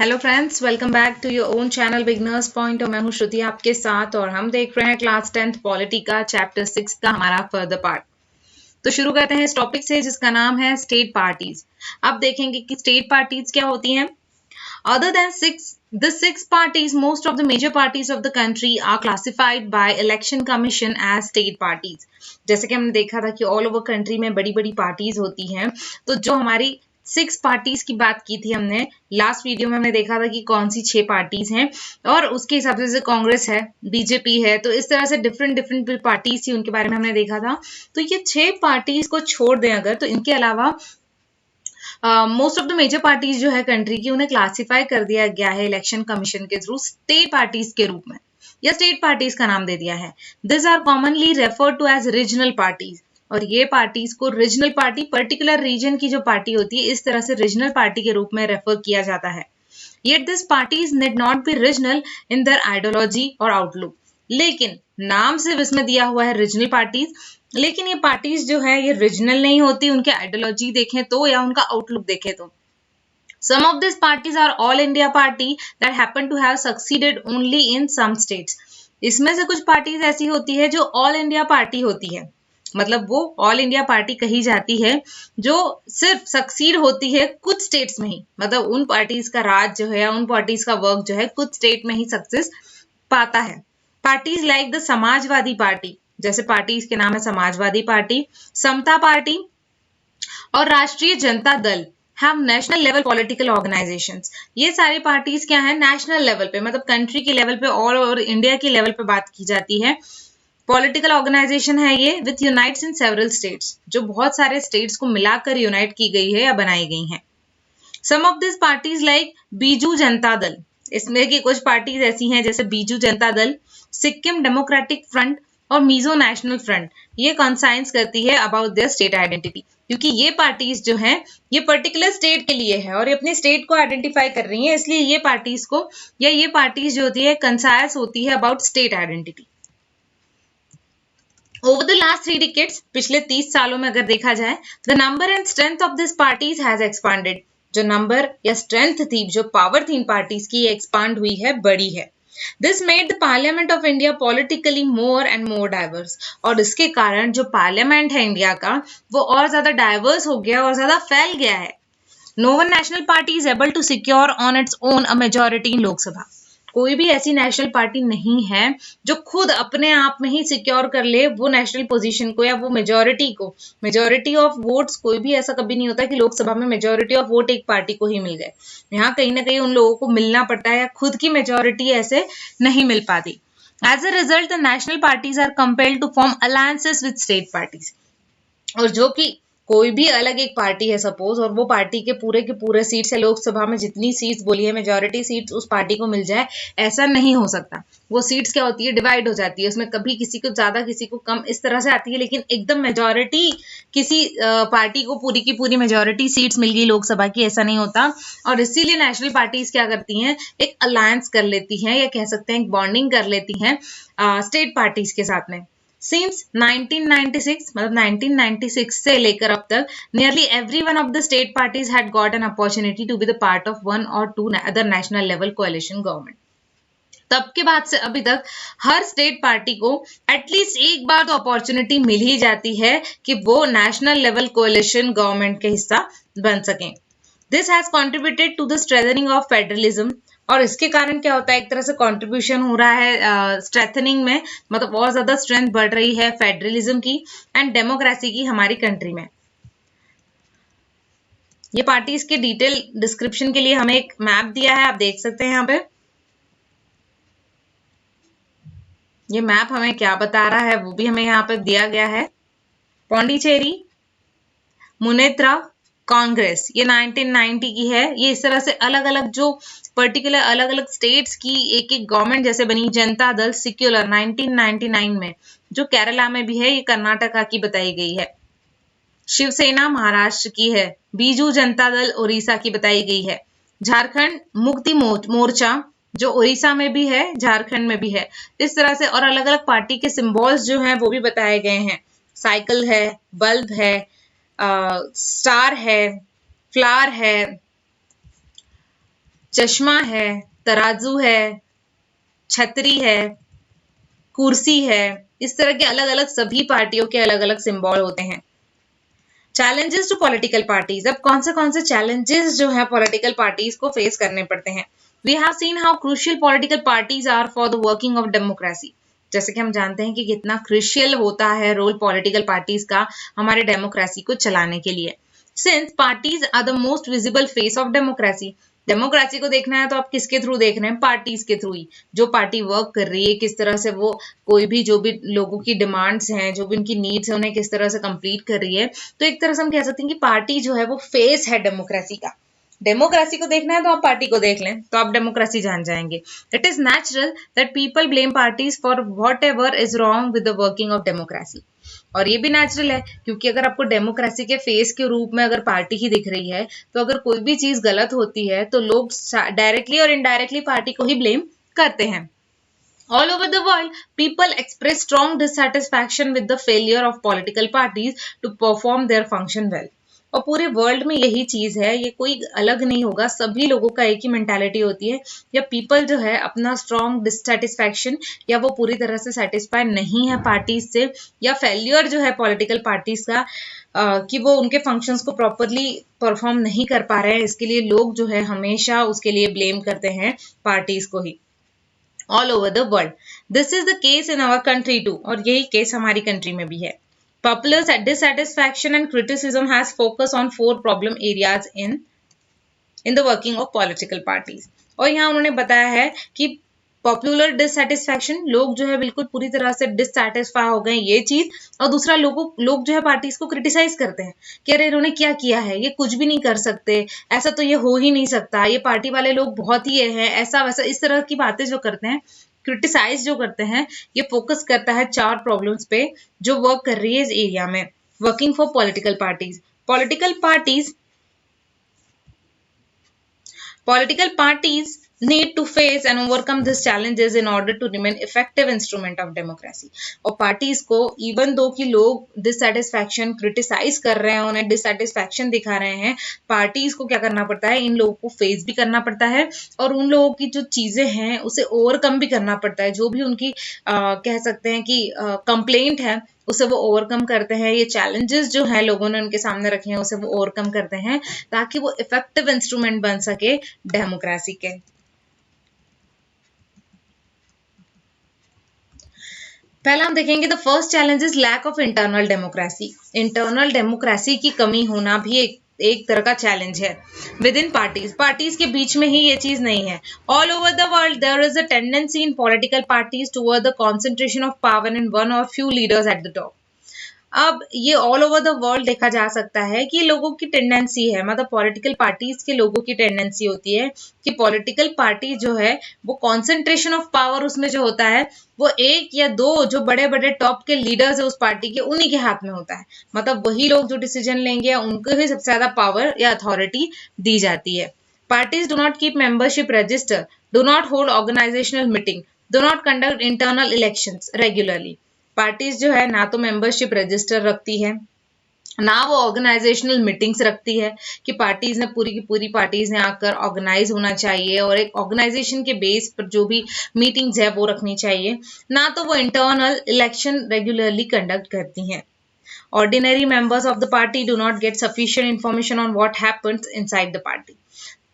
Hello friends, welcome back to your own channel beginners point. और मैं हूं श्रुति आपके साथ और हम देख रहे हैं क्लास 10th पॉलिटी का चैप्टर 6 का हमारा फर्दर पार्ट। तो शुरू करते हैं इस टॉपिक से जिसका नाम है स्टेट पार्टीज। अब देखेंगे कि स्टेट पार्टीज क्या होती हैं। Other than the six parties, most of the major parties of the country are classified by Election Commission as state parties. जैसे कि हमने देखा था कि ऑल ओवर कंट्री में बड़ी बड़ी पार्टीज होती हैं, तो जो हमारी 6 पार्टीज की बात की थी हमने लास्ट वीडियो में, हमने देखा था कि कौन सी 6 पार्टीज हैं और उसके हिसाब से जैसे कांग्रेस है, बीजेपी है, तो इस तरह से डिफरेंट पार्टीज थी, उनके बारे में हमने देखा था। तो ये 6 पार्टीज को छोड़ दें अगर, तो इनके अलावा most of the major parties जो है कंट्री की, उन्हें क्लासिफाई कर दिया गया है इलेक्शन कमीशन के थ्रू स्टेट पार्टीज के रूप में, या स्टेट पार्टीज का नाम दे दिया है। This are commonly referred to as regional parties. और ये पार्टीज को रीजनल पार्टी, पर्टिकुलर रीजन की जो पार्टी होती है, इस तरह से रीजनल पार्टी के रूप में रेफर किया जाता है। Yet these parties need not be regional in their ideology और आउटलुक। लेकिन नाम सिर्फ इसमें दिया हुआ है रीजनल पार्टीज, लेकिन ये पार्टीज जो है ये रीजनल नहीं होती, उनके आइडियोलॉजी देखें तो या उनका आउटलुक देखें तो। Some of these parties are all India party that happen to have succeeded only in some states. इसमें से कुछ पार्टीज ऐसी होती है जो ऑल इंडिया पार्टी होती है, मतलब वो ऑल इंडिया पार्टी कही जाती है जो सिर्फ सक्सीड होती है कुछ स्टेट्स में ही, मतलब उन पार्टीज का राज जो है, उन पार्टीज का वर्क जो है कुछ स्टेट में ही सक्सेस पाता है। Parties like the Samajwadi party, जैसे पार्टीज के नाम है समाजवादी पार्टी, समता पार्टी और राष्ट्रीय Janata Dal have national level political organisations. ये सारी पार्टीज क्या है, नेशनल लेवल पे, मतलब कंट्री के लेवल पे, ऑल ओवर इंडिया के लेवल पे बात की जाती है। पॉलिटिकल ऑर्गेनाइजेशन है ये with unites in several states, जो बहुत सारे स्टेट्स को मिलाकर यूनाइट की गई है या बनाई गई है। Some of this parties like Biju Janata Dal, इसमें की कुछ पार्टीज ऐसी हैं जैसे बीजू जनता दल, सिक्किम डेमोक्रेटिक फ्रंट और मिजो नेशनल फ्रंट। ये कंसाइंस करती है अबाउट देयर स्टेट आइडेंटिटी, क्योंकि ये पार्टीज जो हैं ये पर्टिकुलर स्टेट के लिए है और ये अपने स्टेट को आइडेंटिफाई कर रही हैं, इसलिए ये पार्टीज को या ये पार्टीज जो होती है कंसाइंस होती है about state identity. Over the last 3 decades, पिछले 30 सालों में अगर देखा जाए, the number and strength of these parties has expanded. जो नंबर या स्ट्रेंथ थी, जो पावर थी इन पार्टीज की, एक्सपांड हुई है, बड़ी है। This made the Parliament of India politically more and more diverse. और इसके कारण जो पार्लियामेंट है इंडिया का, वो और ज्यादा डाइवर्स हो गया और ज्यादा फैल गया है। No one national party is able to secure on its own a majority in Lok Sabha. कोई भी ऐसी नेशनल पार्टी नहीं है जो खुद अपने आप में ही सिक्योर कर ले वो नेशनल पोजीशन को या वो मेजॉरिटी को। मेजॉरिटी ऑफ वोट्स, कोई भी ऐसा कभी नहीं होता कि लोकसभा में मेजॉरिटी ऑफ वोट एक पार्टी को ही मिल गए। यहाँ कहीं ना कहीं उन लोगों को मिलना पड़ता है या खुद की मेजॉरिटी ऐसे नहीं मिल पाती। As a result the national parties are compelled to form alliances with state parties. और जो कि कोई भी अलग एक पार्टी है सपोज, और वो पार्टी के पूरे सीट्स है लोकसभा में, जितनी सीट्स बोली है मेजॉरिटी सीट्स उस पार्टी को मिल जाए, ऐसा नहीं हो सकता। वो सीट्स क्या होती है, डिवाइड हो जाती है, उसमें कभी किसी को ज्यादा किसी को कम, इस तरह से आती है। लेकिन एकदम मेजॉरिटी किसी पार्टी को पूरी की पूरी मेजॉरिटी सीट्स मिल गई लोकसभा की, ऐसा नहीं होता। और इसीलिए नेशनल पार्टीज क्या करती हैं, एक अलायंस कर लेती हैं या कह सकते हैं एक बॉन्डिंग कर लेती हैं स्टेट पार्टीज के साथ में। Since 1996, मतलब 1996 से लेकर अब तक, nearly every one of the state parties had got an opportunity to be the part of one or two other national level coalition government. तब के बाद से अभी तक हर स्टेट पार्टी को एटलीस्ट एक बार तो अपॉर्चुनिटी मिल ही जाती है कि वो नेशनल लेवल कोalition गवर्नमेंट के हिस्सा बन सकें। This has contributed to the strengthening of federalism. और इसके कारण क्या होता है, एक तरह से कंट्रीब्यूशन हो रहा है स्ट्रेंथनिंग में, मतलब और ज्यादा स्ट्रेंथ बढ़ रही है फेडरलिज्म की एंड डेमोक्रेसी की हमारी कंट्री में। ये पार्टीज के डिटेल डिस्क्रिप्शन के लिए हमें एक मैप दिया है, आप देख सकते हैं यहाँ पे। ये मैप हमें क्या बता रहा है वो भी हमें यहाँ पे दिया गया है। पौंडीचेरी, मुनेत्रा, कांग्रेस, ये 1990 की है। ये इस तरह से अलग अलग जो पर्टिकुलर अलग अलग स्टेट्स की एक एक गवर्नमेंट जैसे बनी। जनता दल सेक्युलर 1999 में, जो केरला में भी है, ये कर्नाटका की बताई गई है। शिवसेना महाराष्ट्र की है। बीजू जनता दल उड़ीसा की बताई गई है। झारखंड मुक्ति मोर्चा जो उड़ीसा में भी है, झारखंड में भी है। इस तरह से और अलग अलग पार्टी के सिंबल्स जो हैं वो भी बताए गए हैं। साइकिल है, बल्ब है, स्टार है, फ्लावर है, चश्मा है, तराजू है, छतरी है, कुर्सी है। इस तरह के अलग अलग सभी पार्टियों के अलग अलग सिंबल होते हैं। चैलेंजेस टू पॉलिटिकल पार्टीज, अब कौन से चैलेंजेस जो है पॉलिटिकल पार्टीज को फेस करने पड़ते हैं। We have seen how crucial political parties are for the working of democracy. जैसे कि हम जानते हैं कि कितना क्रूशियल होता है रोल पॉलिटिकल पार्टीज का हमारे डेमोक्रेसी को चलाने के लिए। Since parties are the most visible face of democracy, democracy को देखना है तो आप किसके थ्रू देख रहे हैं? पार्टीज के थ्रू ही। जो पार्टी वर्क कर रही है, किस तरह से वो कोई भी जो भी लोगों की डिमांड्स हैं, जो भी उनकी नीड्स हैं, उन्हें किस तरह से कंप्लीट कर रही है। तो एक तरह से हम कह सकते हैं कि पार्टी जो है वो फेस है डेमोक्रेसी का। डेमोक्रेसी को देखना है तो आप पार्टी को देख लें तो आप डेमोक्रेसी जान जाएंगे। It is natural that people blame parties for what ever is wrong with the working of democracy. और ये भी नेचुरल है क्योंकि अगर आपको डेमोक्रेसी के फेस के रूप में अगर पार्टी ही दिख रही है तो अगर कोई भी चीज गलत होती है तो लोग डायरेक्टली और इनडायरेक्टली पार्टी को ही ब्लेम करते हैं। All over the world, people express strong dissatisfaction with the failure of political parties to perform their function well. और पूरे वर्ल्ड में यही चीज है, ये कोई अलग नहीं होगा, सभी लोगों का एक ही मेंटालिटी होती है। या पीपल जो है अपना स्ट्रॉन्ग डिससेटिस्फैक्शन या वो पूरी तरह से सेटिस्फाई नहीं है पार्टीज से, या फेल्यूर जो है पॉलिटिकल पार्टीज का कि वो उनके फंक्शंस को प्रॉपरली परफॉर्म नहीं कर पा रहे हैं, इसके लिए लोग जो है हमेशा उसके लिए ब्लेम करते हैं पार्टीज को ही। All over the world this is the case in our country too, और यही केस हमारी कंट्री में भी है। Popular dissatisfaction and criticism has focused on 4 problem areas in the working of political parties. और यहाँ उन्होंने बताया है कि पॉपुलर डिससेटिस्फैक्शन, लोग जो है बिल्कुल पूरी तरह से डिससेटिस्फाई हो गए ये चीज, और दूसरा लोग जो है पार्टीज को क्रिटिसाइज करते हैं कि अरे इन्होंने क्या किया है, ये कुछ भी नहीं कर सकते, ऐसा तो ये हो ही नहीं सकता, ये पार्टी वाले लोग बहुत ही ये है, ऐसा वैसा, इस तरह की बातें जो करते हैं, क्रिटिसाइज जो करते हैं, ये फोकस करता है 4 प्रॉब्लम्स पे जो वर्क कर रही है इस एरिया में। Working for political parties, political parties need to face and overcome these challenges in order to remain effective instrument of democracy. और पार्टीज को इवन दो कि लोग डिससेटिस्फैक्शन क्रिटिसाइज कर रहे हैं, उन्हें डिससेटिस्फैक्शन दिखा रहे हैं, पार्टीज को क्या करना पड़ता है, इन लोगों को फेस भी करना पड़ता है और उन लोगों की जो चीजें हैं उसे ओवरकम भी करना पड़ता है। जो भी उनकी कह सकते हैं कि कंप्लेंट है उसे वो ओवरकम करते हैं, ये चैलेंजेस जो है लोगों ने उनके सामने रखे हैं उसे वो ओवरकम करते हैं ताकि वो इफेक्टिव इंस्ट्रूमेंट बन सके डेमोक्रेसी के। पहला हम देखेंगे the first challenge is lack of internal democracy. Internal democracy की कमी होना भी एक तरह का चैलेंज है। विद इन पार्टीज के बीच में ही ये चीज नहीं है। All over the world there is a tendency in political parties toward the concentration of power in one और few leaders at the top. अब ये ऑल ओवर द वर्ल्ड देखा जा सकता है कि लोगों की टेंडेंसी है, मतलब पॉलिटिकल पार्टीज के लोगों की टेंडेंसी होती है कि पॉलिटिकल पार्टी जो है वो कॉन्सेंट्रेशन ऑफ पावर उसमें जो होता है वो एक या दो जो बड़े बड़े टॉप के लीडर्स है उस पार्टी के, उन्हीं के हाथ में होता है। मतलब वही लोग जो डिसीजन लेंगे उनको ही सबसे ज्यादा पावर या अथॉरिटी दी जाती है। Parties do not keep membership register, do not hold organisational meeting, do not conduct internal elections regularly. Parties जो है ना तो मेंबरशिप रजिस्टर रखती है, ना वो ऑर्गेनाइजेशनल मीटिंग्स रखती है कि पार्टीज ने पूरी की पूरी पार्टीज ने आकर ऑर्गेनाइज होना चाहिए और एक ऑर्गेनाइजेशन के बेस पर जो भी मीटिंग्स है वो रखनी चाहिए, ना तो वो इंटरनल इलेक्शन रेगुलरली कंडक्ट करती हैं। Ordinary members of the party do not get sufficient information on what happens inside the party.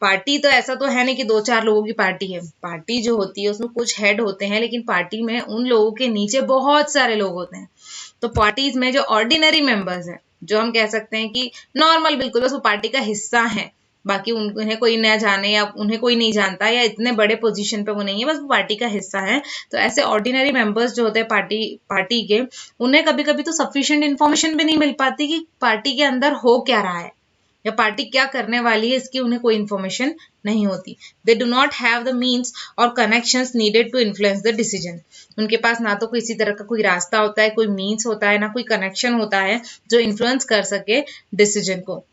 Party तो ऐसा तो है नहीं कि 2-4 लोगों की पार्टी है। पार्टी जो होती है उसमें कुछ हेड होते हैं, लेकिन पार्टी में उन लोगों के नीचे बहुत सारे लोग होते हैं। तो पार्टीज में जो ऑर्डिनरी मेंबर्स हैं, जो हम कह सकते हैं कि नॉर्मल बिल्कुल बस वो पार्टी का हिस्सा है, बाकी उन्हें कोई न जाने या उन्हें कोई नहीं जानता या इतने बड़े पोजीशन पे वो नहीं है, बस वो पार्टी का हिस्सा है। तो ऐसे ऑर्डिनरी मेंबर्स जो होते हैं पार्टी के, उन्हें कभी कभी तो सफिशिएंट इन्फॉर्मेशन भी नहीं मिल पाती कि पार्टी के अंदर हो क्या रहा है या पार्टी क्या करने वाली है, इसकी उन्हें कोई इन्फॉर्मेशन नहीं होती। They do not have the means और connections needed to influence the decision. उनके पास ना तो किसी तरह का कोई रास्ता होता है, कोई मीन्स होता है, ना कोई कनेक्शन होता है जो इन्फ्लुएंस कर सके डिसीजन को।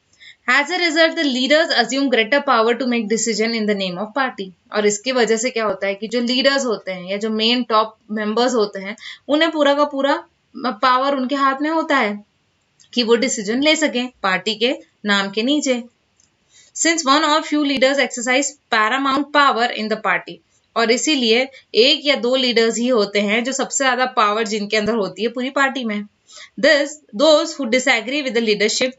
As a result, the leaders assume greater power to make decision in the name of party. और इसकी वजह से क्या होता है कि जो लीडर्स होते हैं या जो मेन टॉप मेंबर्स होते हैं उन्हें पूरा का पूरा पावर उनके हाथ में होता है कि वो डिसीजन ले सकें पार्टी के नाम के नीचे। सिंस वन और few leaders exercise Paramount power in the party, और इसीलिए एक या दो लीडर्स ही होते हैं जो सबसे ज्यादा पावर जिनके अंदर होती है पूरी पार्टी में। This those who disagree with the leadership,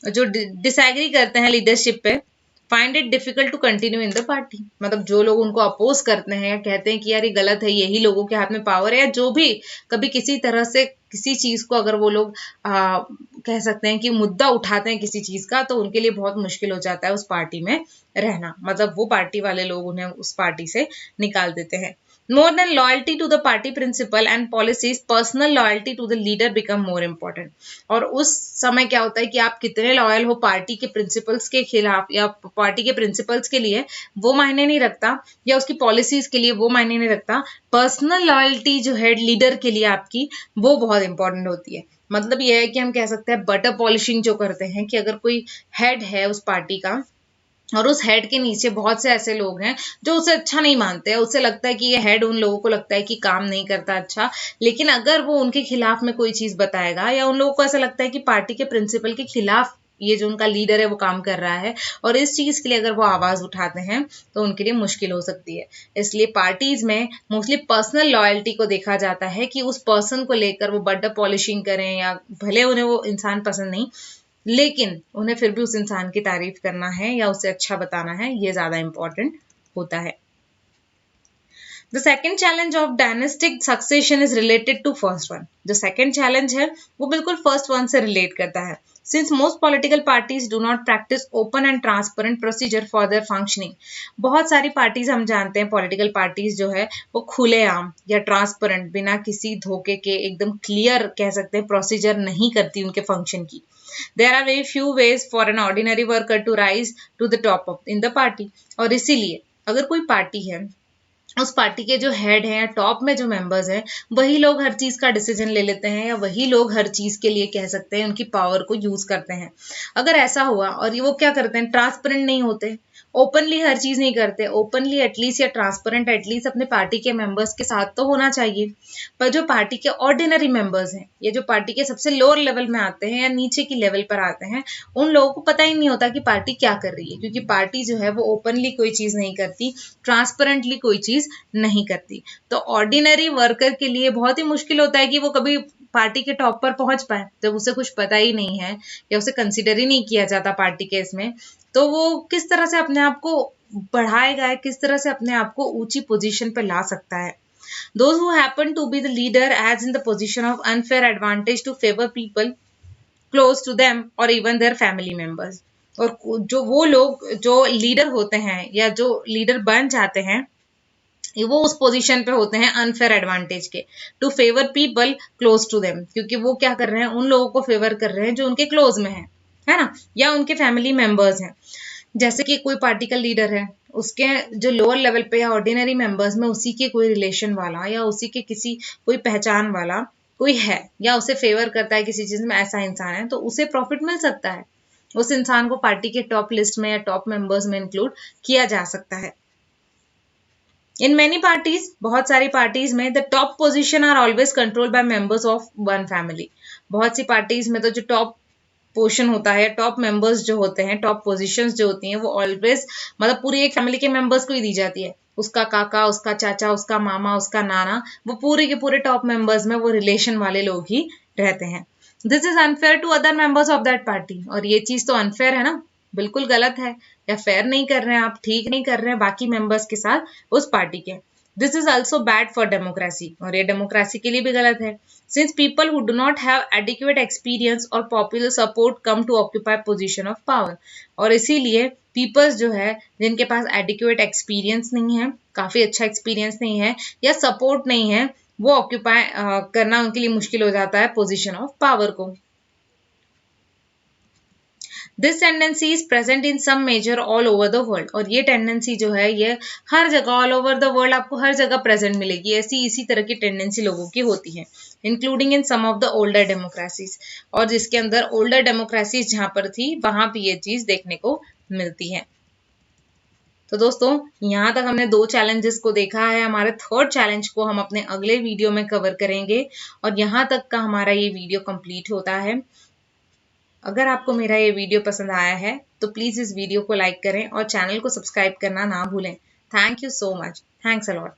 जो डिसएग्री करते हैं लीडरशिप पे, find it difficult to continue in the party, मतलब जो लोग उनको अपोज करते हैं या कहते हैं कि यार ये गलत है, यही लोगों के हाथ में पावर है, या जो भी कभी किसी तरह से किसी चीज को अगर वो लोग कह सकते हैं कि मुद्दा उठाते हैं किसी चीज का, तो उनके लिए बहुत मुश्किल हो जाता है उस पार्टी में रहना, मतलब वो पार्टी वाले लोग उन्हें उस पार्टी से निकाल देते हैं। More than loyalty to the party principle and policies, personal loyalty to the leader become more important. और उस समय क्या होता है कि आप कितने लॉयल हो पार्टी के प्रिंसिपल्स के खिलाफ या पार्टी के प्रिंसिपल्स के लिए, वो मायने नहीं रखता, या उसकी पॉलिसीज के लिए वो मायने नहीं रखता। पर्सनल लॉयल्टी जो है लीडर के लिए आपकी, वो बहुत इंपॉर्टेंट होती है। मतलब ये है कि हम कह सकते हैं बटर पॉलिशिंग जो करते हैं, कि अगर कोई हेड है उस पार्टी का और उस हेड के नीचे बहुत से ऐसे लोग हैं जो उसे अच्छा नहीं मानते हैं, उसे लगता है कि ये हेड, उन लोगों को लगता है कि काम नहीं करता अच्छा, लेकिन अगर वो उनके खिलाफ में कोई चीज बताएगा, या उन लोगों को ऐसा लगता है कि पार्टी के प्रिंसिपल के खिलाफ ये जो उनका लीडर है वो काम कर रहा है, और इस चीज के लिए अगर वो आवाज उठाते हैं तो उनके लिए मुश्किल हो सकती है। इसलिए पार्टीज में मोस्टली पर्सनल लॉयल्टी को देखा जाता है कि उस पर्सन को लेकर वो बटर पॉलिशिंग करें, या भले उन्हें वो इंसान पसंद नहीं, लेकिन उन्हें फिर भी उस इंसान की तारीफ करना है या उसे अच्छा बताना है, ये ज्यादा इंपॉर्टेंट होता है। The second challenge of dynastic succession is related to first one. जो second challenge है वो बिल्कुल first one से relate करता है। Since most political parties do not practice open and transparent procedure for their functioning, बहुत सारी पार्टीज हम जानते हैं पॉलिटिकल पार्टीज जो है वो खुलेआम या ट्रांसपेरेंट, बिना किसी धोखे के, एकदम क्लियर कह सकते हैं प्रोसीजर नहीं करती उनके फंक्शन की। There are very few ways for an ordinary worker to rise to the top of in the party, और इसीलिए अगर कोई पार्टी है, उस पार्टी के जो हेड हैं या टॉप में जो मेंबर्स हैं, वही लोग हर चीज का डिसीजन ले लेते हैं, या वही लोग हर चीज के लिए कह सकते हैं उनकी पावर को यूज करते हैं। अगर ऐसा हुआ और ये वो क्या करते हैं, ट्रांसपेरेंट नहीं होते, ओपनली हर चीज नहीं करते, ओपनली एटलीस्ट या ट्रांसपेरेंट एटलीस्ट अपने पार्टी के मेंबर्स के साथ तो होना चाहिए। पर जो पार्टी के ऑर्डिनरी मेंबर्स हैं, ये जो पार्टी के सबसे लोअर लेवल में आते हैं या नीचे की लेवल पर आते हैं, उन लोगों को पता ही नहीं होता कि पार्टी क्या कर रही है, क्योंकि पार्टी जो है वो ओपनली कोई चीज नहीं करती, ट्रांसपेरेंटली कोई चीज नहीं करती। तो ऑर्डिनरी वर्कर के लिए बहुत ही मुश्किल होता है कि वो कभी पार्टी के टॉप पर पहुंच पाए, जब उसे कुछ पता ही नहीं है या उसे कंसिडर ही नहीं किया जाता पार्टी के इसमें, तो वो किस तरह से अपने आप को बढ़ाएगा, किस तरह से अपने आप को ऊंची पोजीशन पर ला सकता है। Those who happen to be the leader as in the position of unfair advantage to favor people close to them or even their family members, और जो वो लोग जो लीडर होते हैं या जो लीडर बन जाते हैं, वो उस पोजीशन पे होते हैं अनफेयर एडवांटेज के, to favour people close to them, क्योंकि वो क्या कर रहे हैं, उन लोगों को फेवर कर रहे हैं जो उनके क्लोज में है ना, या उनके फैमिली मेंबर्स हैं। जैसे कि कोई पार्टी का लीडर है, उसके जो लोअर लेवल पे या ऑर्डिनरी मेंबर्स में उसी के कोई रिलेशन वाला या उसी के किसी कोई पहचान वाला कोई है, या उसे फेवर करता है किसी चीज में, ऐसा इंसान है, तो उसे प्रॉफिट मिल सकता है, उस इंसान को पार्टी के टॉप लिस्ट में या टॉप मेंबर्स में इंक्लूड किया जा सकता है। इन मेनी पार्टीज, बहुत सारी पार्टीज में, the top position are always controlled by members of one family. बहुत सी पार्टीज में तो जो टॉप पोजीशन होता है, टॉप मेंबर्स जो होते हैं, टॉप पोजीशंस जो होती हैं, वो ऑलवेज मतलब पूरी एक फैमिली के मेंबर्स को ही दी जाती है। उसका काका, उसका चाचा, उसका मामा, उसका नाना, वो पूरे के पूरे टॉप मेंबर्स में वो रिलेशन वाले लोग ही रहते हैं। This is unfair to other members of that party, और ये चीज तो अनफेयर है ना, बिल्कुल गलत है, या फेयर नहीं कर रहे हैं आप, ठीक नहीं कर रहे हैं बाकी मेंबर्स के साथ उस पार्टी के। This is also bad for democracy, और ये डेमोक्रेसी के लिए भी गलत है। Since people who do not have adequate experience और popular support come to occupy position of power, और इसीलिए पीपल्स जो है जिनके पास एडिक्वेट एक्सपीरियंस नहीं है, काफी अच्छा एक्सपीरियंस नहीं है, या सपोर्ट नहीं है, वो ऑक्यूपाई करना उनके लिए मुश्किल हो जाता है पोजीशन ऑफ पावर को। This tendency is present in some major all over the world, और ये टेंडेंसी जो है ये हर जगह ऑल ओवर द वर्ल्ड आपको हर जगह प्रेजेंट मिलेगी, ऐसी इसी तरह की टेंडेंसी लोगों की होती है, including in some of the older democracies, और जिसके अंदर ओल्डर डेमोक्रेसीज जहां पर थी वहां भी ये चीज देखने को मिलती है। तो दोस्तों यहाँ तक हमने 2 चैलेंजेस को देखा है, हमारे थर्ड चैलेंज को हम अपने अगले वीडियो में कवर करेंगे, और यहाँ तक का हमारा ये वीडियो कंप्लीट होता है। अगर आपको मेरा ये वीडियो पसंद आया है तो प्लीज़ इस वीडियो को लाइक करें और चैनल को सब्सक्राइब करना ना भूलें। Thank you so much. Thanks a lot.